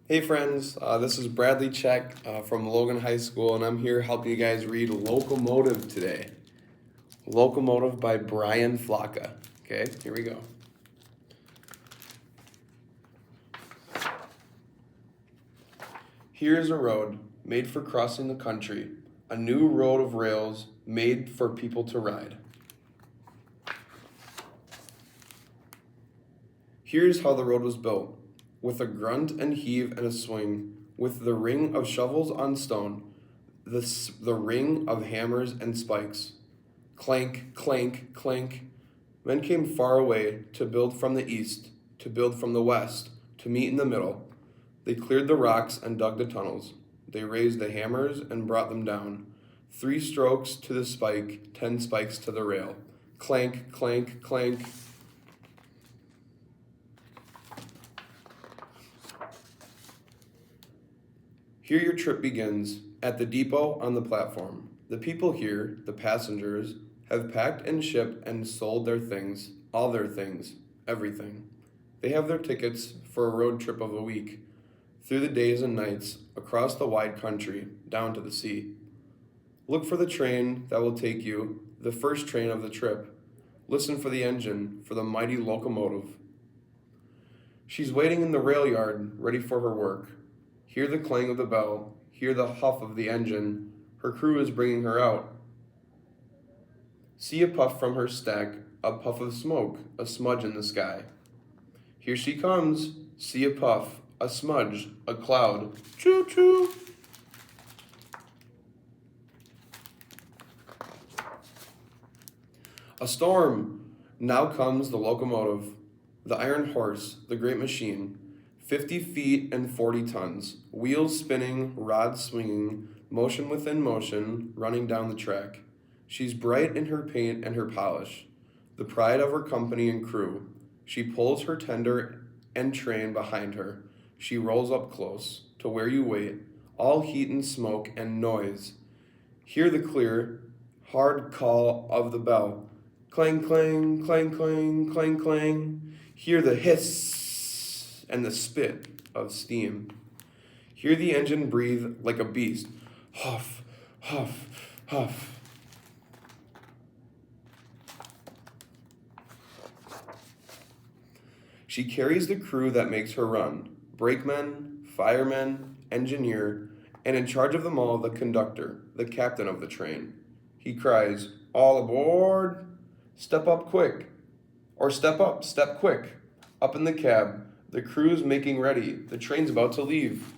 Hey friends, this is Bradley Check from Logan High School, and I'm here helping you guys read Locomotive today. Locomotive by Brian Flocka. Okay, here we go. Here is a road made for crossing the country, a new road of rails made for people to ride. Here's how the road was built, with a grunt and heave and a swing, with the ring of shovels on stone, the ring of hammers and spikes. Clank, clank, clank. Men came far away to build from the east, to build from the west, to meet in the middle. They cleared the rocks and dug the tunnels. They raised the hammers and brought them down. 3 strokes to the spike, 10 spikes to the rail. Clank, clank, clank. Here your trip begins, at the depot on the platform. The people here, the passengers, have packed and shipped and sold their things, all their things, everything. They have their tickets for a road trip of a week, through the days and nights, across the wide country, down to the sea. Look for the train that will take you, the first train of the trip. Listen for the engine, for the mighty locomotive. She's waiting in the rail yard, ready for her work. Hear the clang of the bell, hear the huff of the engine. Her crew is bringing her out. See a puff from her stack, a puff of smoke, a smudge in the sky. Here she comes. See a puff, a smudge, a cloud. Choo-choo. A storm. Now comes the locomotive, the iron horse, the great machine. 50 feet and 40 tons, wheels spinning, rods swinging, motion within motion, running down the track. She's bright in her paint and her polish, the pride of her company and crew. She pulls her tender and train behind her. She rolls up close to where you wait, all heat and smoke and noise. Hear the clear, hard call of the bell. Clang, clang, clang, clang, clang, clang. Hear the hiss and the spit of steam. Hear the engine breathe like a beast. Huff, huff, huff. She carries the crew that makes her run. Brakemen, firemen, engineer, and in charge of them all, the conductor, the captain of the train. He cries, "All aboard! Step up quick!" Or step up, step quick. Up in the cab, the crew's making ready. The train's about to leave.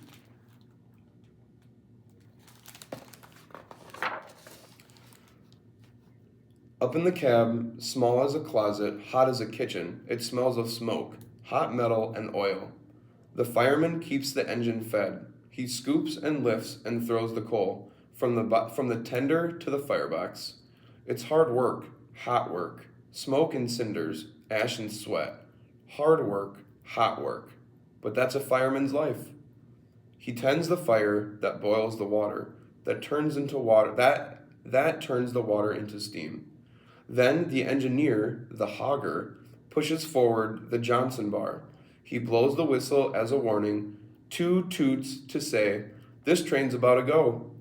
Up in the cab, small as a closet, hot as a kitchen, it smells of smoke, hot metal, and oil. The fireman keeps the engine fed. He scoops and lifts and throws the coal from the tender to the firebox. It's hard work, hot work, smoke and cinders, ash and sweat. Hard work, hot work. But that's a fireman's life. He tends the fire that boils the water, that turns into water, that turns the water into steam. Then the engineer, the hogger, pushes forward the Johnson bar. He blows the whistle as a warning, 2 toots to say, "This train's about to go."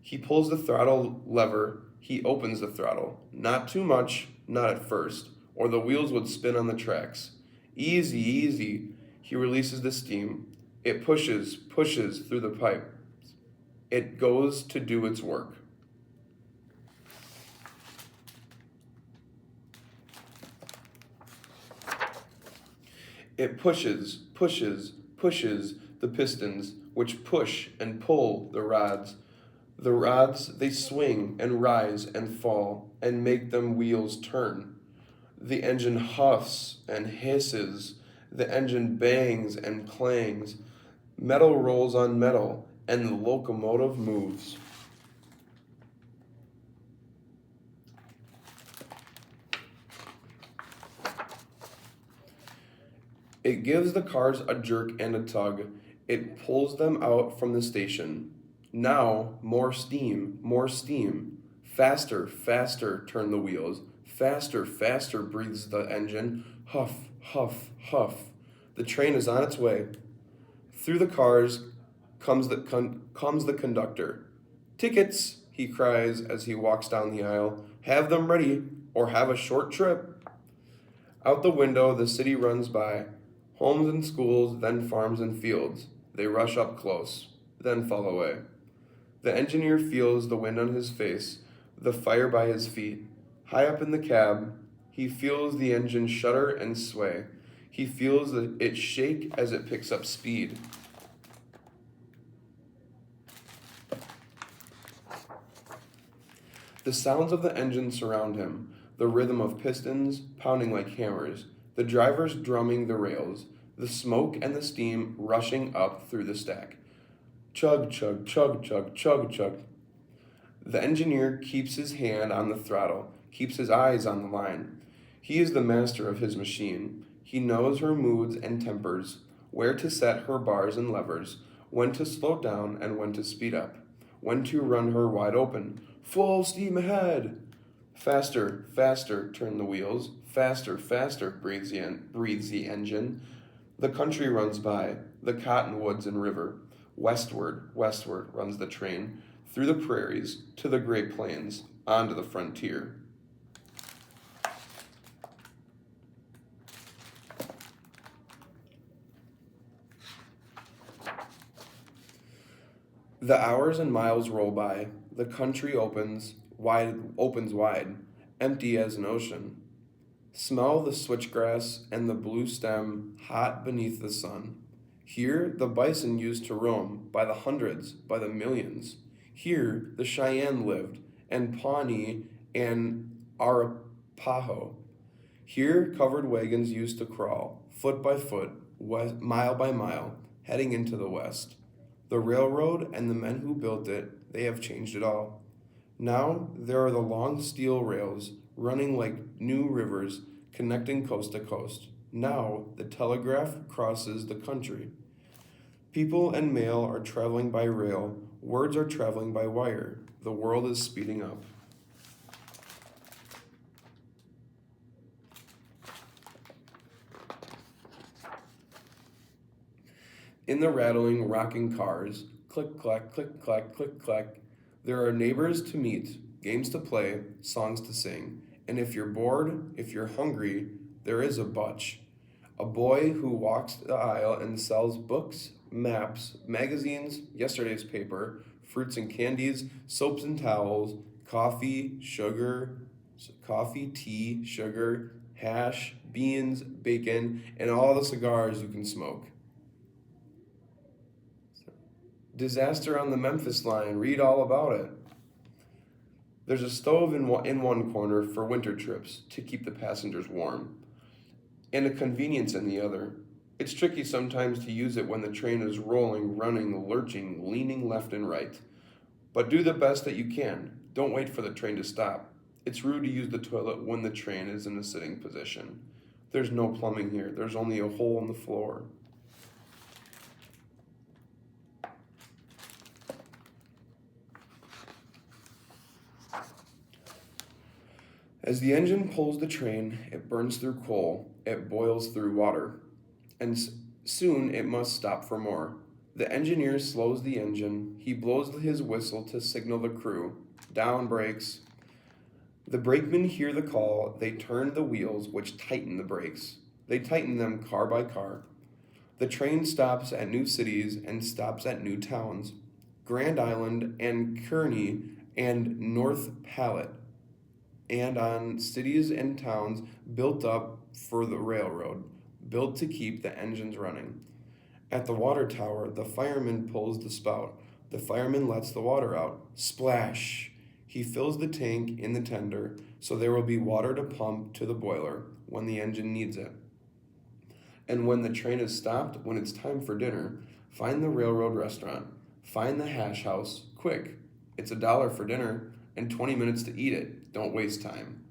He pulls the throttle lever, he opens the throttle. Not too much, not at first, or the wheels would spin on the tracks. Easy, easy. He releases the steam. It pushes through the pipe. It goes to do its work. It pushes the pistons, which push and pull the rods. The rods, they swing and rise and fall and make them wheels turn. The engine huffs and hisses. The engine bangs and clangs. Metal rolls on metal, and the locomotive moves. It gives the cars a jerk and a tug. It pulls them out from the station. Now, more steam, more steam. Faster, faster turn the wheels. Faster, faster breathes the engine. Huff, huff, huff. The train is on its way. Through the cars comes the conductor. Tickets, he cries as he walks down the aisle. Have them ready, or have a short trip. Out the window, the city runs by. Homes and schools, then farms and fields. They rush up close, then fall away. The engineer feels the wind on his face, the fire by his feet. High up in the cab, he feels the engine shudder and sway. He feels it shake as it picks up speed. The sounds of the engine surround him, the rhythm of pistons pounding like hammers, the drivers drumming the rails, the smoke and the steam rushing up through the stack. Chug, chug, chug, chug, chug, chug. The engineer keeps his hand on the throttle, keeps his eyes on the line. He is the master of his machine. He knows her moods and tempers, where to set her bars and levers, when to slow down and when to speed up, when to run her wide open. Full steam ahead! Faster, faster, turn the wheels. Faster, faster, breathes the engine. The country runs by, the cottonwoods and river. Westward, westward runs the train, through the prairies, to the great plains, onto the frontier. The hours and miles roll by, the country opens wide, empty as an ocean. Smell the switchgrass and the blue stem hot beneath the sun. Here the bison used to roam, by the hundreds, by the millions. Here the Cheyenne lived, and Pawnee and Arapaho. Here covered wagons used to crawl, foot by foot, mile by mile, heading into the west. The railroad and the men who built it, they have changed it all. Now there are the long steel rails running like new rivers connecting coast to coast. Now the telegraph crosses the country. People and mail are traveling by rail. Words are traveling by wire. The world is speeding up. In the rattling, rocking cars, click, clack, click, clack, click, clack, there are neighbors to meet, games to play, songs to sing. And if you're bored, if you're hungry, there is a butch. A boy who walks the aisle and sells books, maps, magazines, yesterday's paper, fruits and candies, soaps and towels, coffee, tea, sugar, hash, beans, bacon, and all the cigars you can smoke. Disaster on the Memphis line, read all about it. There's a stove in one corner for winter trips to keep the passengers warm, and a convenience in the other. It's tricky sometimes to use it when the train is rolling, running, lurching, leaning left and right. But do the best that you can. Don't wait for the train to stop. It's rude to use the toilet when the train is in a sitting position. There's no plumbing here. There's only a hole in the floor. As the engine pulls the train, it burns through coal, it boils through water, and soon it must stop for more. The engineer slows the engine, he blows his whistle to signal the crew. Down brakes. The brakemen hear the call, they turn the wheels which tighten the brakes. They tighten them car by car. The train stops at new cities and stops at new towns. Grand Island and Kearney and North Pallet, and on cities and towns built up for the railroad, built to keep the engines running. At the water tower, the fireman pulls the spout. The fireman lets the water out. Splash! He fills the tank in the tender, so there will be water to pump to the boiler when the engine needs it. And when the train is stopped, when it's time for dinner, find the railroad restaurant. Find the hash house, quick. It's $1 for dinner and 20 minutes to eat it. Don't waste time.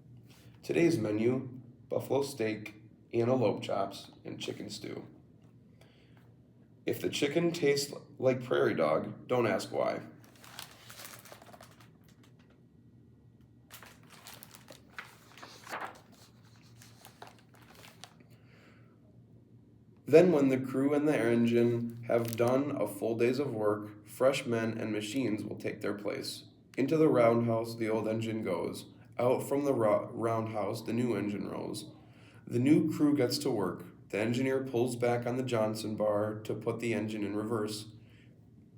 Today's menu, buffalo steak, antelope chops, and chicken stew. If the chicken tastes like prairie dog, don't ask why. Then, when the crew and the engine have done a full day's of work, fresh men and machines will take their place. Into the roundhouse the old engine goes. Out from the roundhouse the new engine rolls. The new crew gets to work. The engineer pulls back on the Johnson bar to put the engine in reverse.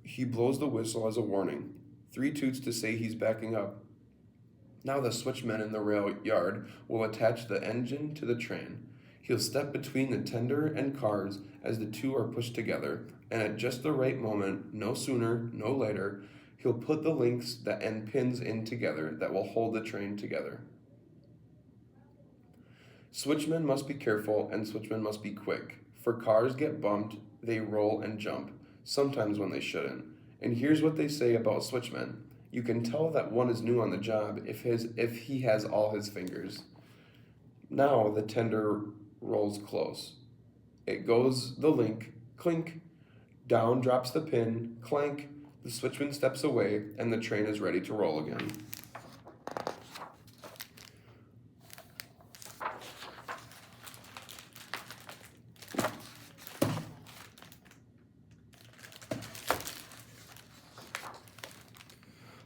He blows the whistle as a warning. 3 toots to say he's backing up. Now the switchman in the rail yard will attach the engine to the train. He'll step between the tender and cars as the two are pushed together, and at just the right moment, no sooner, no later, he'll put the links and pins in together that will hold the train together. Switchmen must be careful and switchmen must be quick, for cars get bumped, they roll and jump, sometimes when they shouldn't. And here's what they say about switchmen. You can tell that one is new on the job if he has all his fingers. Now the tender rolls close. It goes the link, clink, down drops the pin, clank, the switchman steps away, and the train is ready to roll again.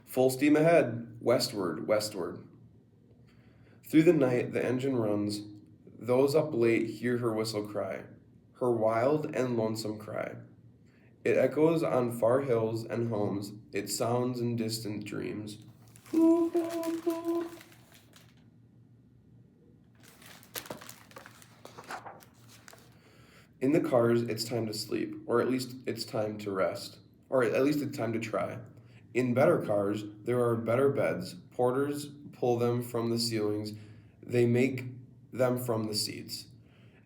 Full steam ahead, westward, westward. Through the night the engine runs. Those up late hear her whistle cry, her wild and lonesome cry. It echoes on far hills and homes, it sounds in distant dreams. In the cars, it's time to sleep, or at least it's time to rest, or at least it's time to try. In better cars, there are better beds. Porters pull them from the ceilings, they make them from the seats.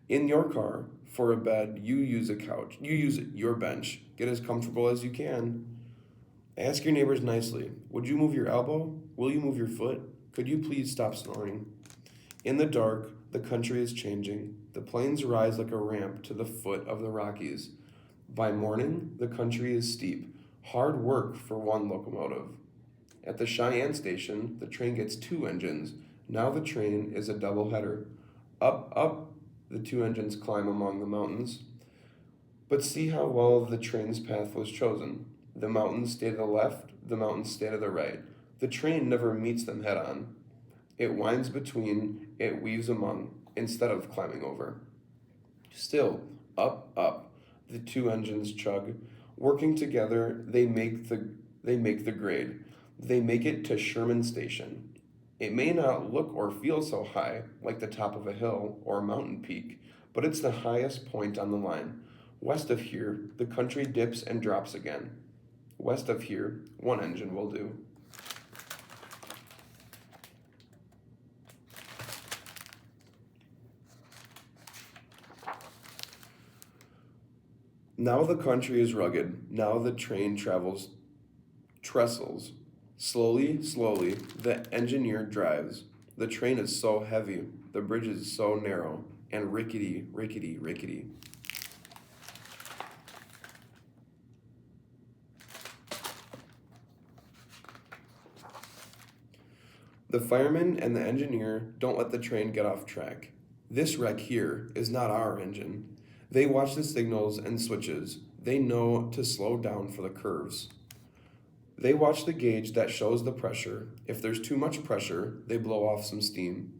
In your car, for a bed, you use a couch. You use your bench. Get as comfortable as you can. Ask your neighbors nicely. Would you move your elbow? Will you move your foot? Could you please stop snoring? In the dark, the country is changing. The plains rise like a ramp to the foot of the Rockies. By morning, the country is steep. Hard work for one locomotive. At the Cheyenne station, the train gets 2 engines. Now the train is a double header. Up, up, the 2 engines climb among the mountains. But see how well the train's path was chosen. The mountains stay to the left, the mountains stay to the right. The train never meets them head on. It winds between, it weaves among, instead of climbing over. Still, up, up, the 2 engines chug. Working together, they make the grade. They make it to Sherman Station. It may not look or feel so high, like the top of a hill or a mountain peak, but it's the highest point on the line. West of here, the country dips and drops again. West of here, 1 engine will do. Now the country is rugged, now the train travels trestles. Slowly, slowly, the engineer drives. The train is so heavy, the bridge is so narrow, and rickety, rickety, rickety. The fireman and the engineer don't let the train get off track. This wreck here is not our engine. They watch the signals and switches. They know to slow down for the curves. They watch the gauge that shows the pressure. If there's too much pressure, they blow off some steam.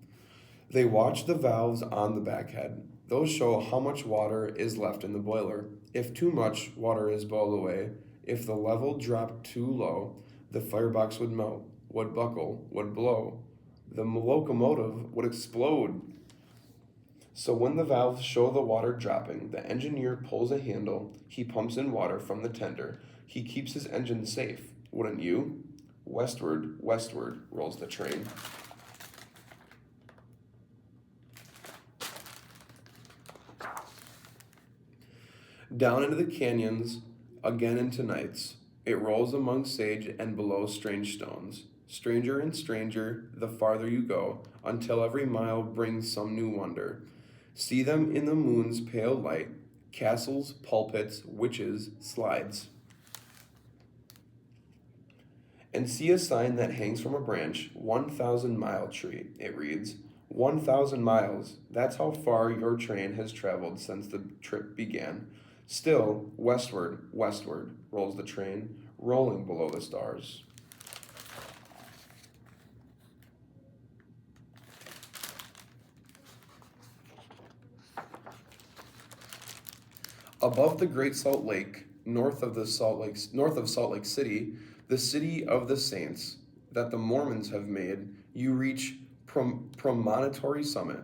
They watch the valves on the backhead. Those show how much water is left in the boiler. If too much water is boiled away, if the level dropped too low, the firebox would melt, would buckle, would blow. The locomotive would explode. So when the valves show the water dropping, the engineer pulls a handle, he pumps in water from the tender, he keeps his engine safe. Wouldn't you? Westward, westward rolls the train. Down into the canyons, again into nights. It rolls among sage and below strange stones. Stranger and stranger, the farther you go, until every mile brings some new wonder. See them in the moon's pale light, castles, pulpits, witches, slides. And see a sign that hangs from a branch, 1,000-mile tree, it reads. 1,000 miles. That's how far your train has traveled since the trip began. Still, westward, westward, rolls the train, rolling below the stars. Above the Great Salt Lake, north of Salt Lake City, the city of the saints that the Mormons have made, you reach Promontory Summit.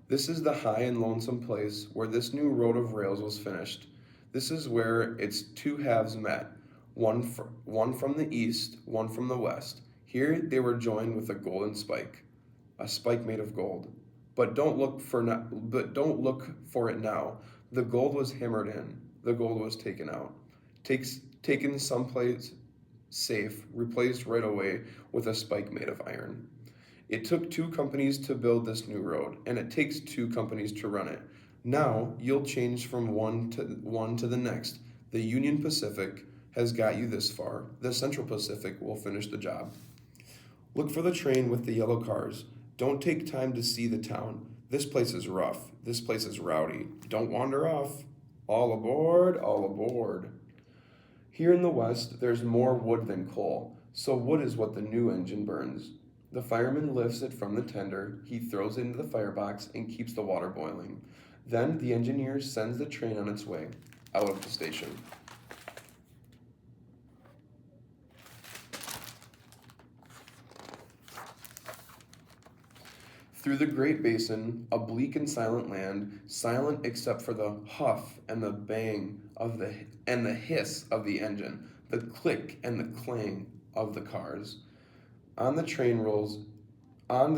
This is the high and lonesome place where this new road of rails was finished. This is where its two halves met, one from the east, one from the west. Here they were joined with a golden spike, a spike made of gold. But don't look for it now. The gold was hammered in. The gold was taken out. Taken someplace safe, replaced right away with a spike made of iron. It took two companies to build this new road, and it takes two companies to run it. Now you'll change from one to the next. The Union Pacific has got you this far. The Central Pacific will finish the job. Look for the train with the yellow cars. Don't take time to see the town. This place is rough. This place is rowdy. Don't wander off. All aboard, all aboard. Here in the West, there's more wood than coal, so wood is what the new engine burns. The fireman lifts it from the tender, he throws it into the firebox and keeps the water boiling. Then the engineer sends the train on its way, out of the station. Through the Great Basin, a bleak and silent land, silent except for the huff and the bang of the hiss of the engine, the click and the clang of the cars. On the train rolls, down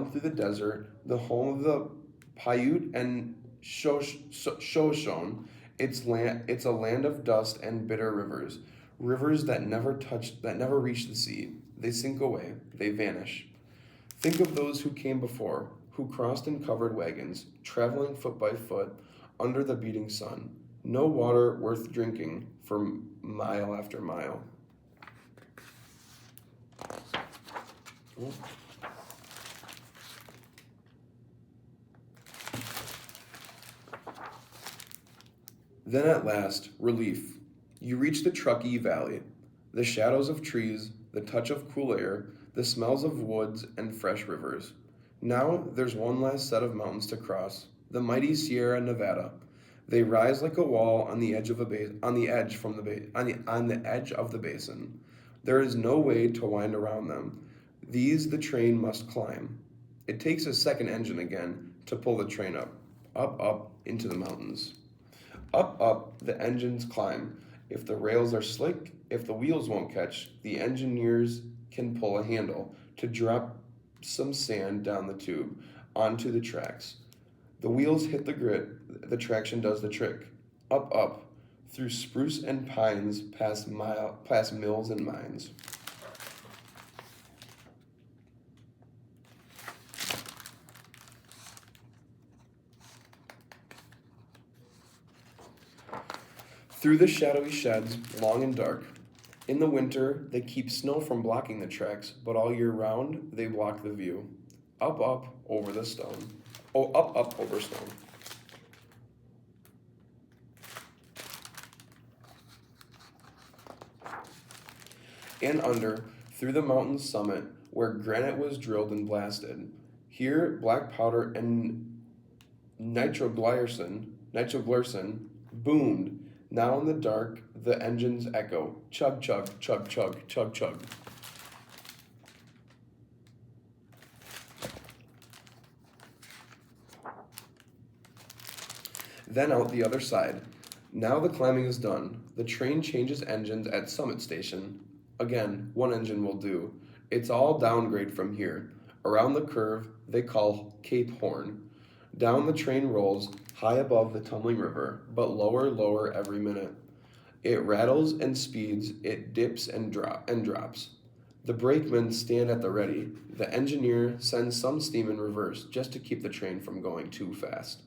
through the desert, the home of the Paiute and Shoshone. It's a land of dust and bitter rivers, rivers that never reach the sea. They sink away, they vanish. Think of those who came before, who crossed in covered wagons, traveling foot by foot under the beating sun. No water worth drinking for mile after mile. Then at last, relief. You reach the Truckee Valley, the shadows of trees, the touch of cool air, the smells of woods and fresh rivers. Now there's one last set of mountains to cross, the mighty Sierra Nevada. They rise like a wall on the edge of on the edge of the basin. There is no way to wind around them. These the train must climb. It takes a second engine again to pull the train up into the mountains. Up, the engines climb. If the rails are slick, if the wheels won't catch, the engineers can pull a handle to drop some sand down the tube onto the tracks. The wheels hit the grit, the traction does the trick. Up, through spruce and pines, past mills and mines. Through the shadowy sheds, long and dark. In the winter, they keep snow from blocking the tracks, but all year round, they block the view. Up, over the stone. Up, over stone. And under, through the mountain's summit, where granite was drilled and blasted. Here, black powder and nitroglycerin boomed. Now in the dark, the engines echo. Chug, chug, chug, chug, chug, chug. Then out the other side. Now the climbing is done. The train changes engines at Summit Station. Again, one engine will do. It's all downgrade from here. Around the curve they call Cape Horn. Down the train rolls, high above the tumbling river, but lower every minute. It rattles and speeds, it dips and drops. The brakemen stand at the ready. The engineer sends some steam in reverse just to keep the train from going too fast.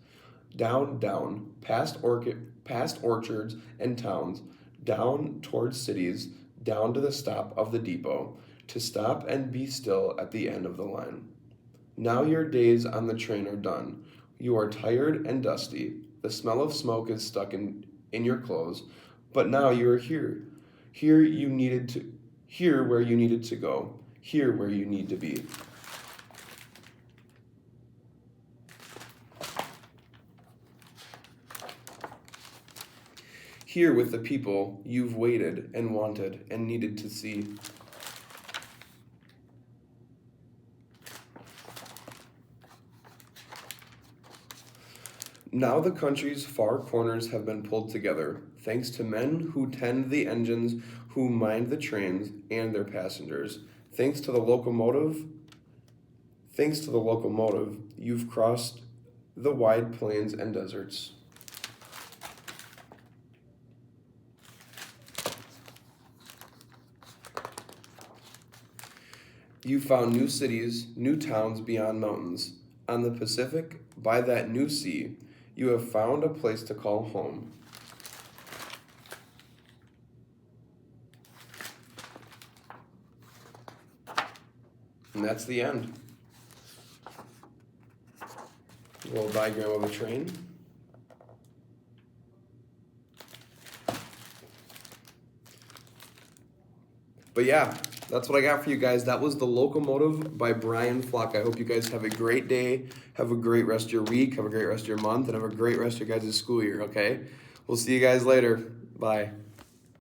Down, past orchards and towns, down towards cities, down to the stop of the depot, to stop and be still at the end of the line. Now your days on the train are done. You are tired and dusty. The smell of smoke is stuck in your clothes, but now you are here. Here where you needed to go. Here where you need to be. Here with the people you've waited and wanted and needed to see. Now the country's far corners have been pulled together, thanks to men who tend the engines, who mind the trains and their passengers. Thanks to the locomotive, you've crossed the wide plains and deserts. You found new cities, new towns beyond mountains. On the Pacific, by that new sea, you have found a place to call home. And that's the end. A little diagram of a train. But yeah, that's what I got for you guys. That was The Locomotive by Brian Flock. I hope you guys have a great day, have a great rest of your week, have a great rest of your month, and have a great rest of your guys' school year, okay? We'll see you guys later. Bye.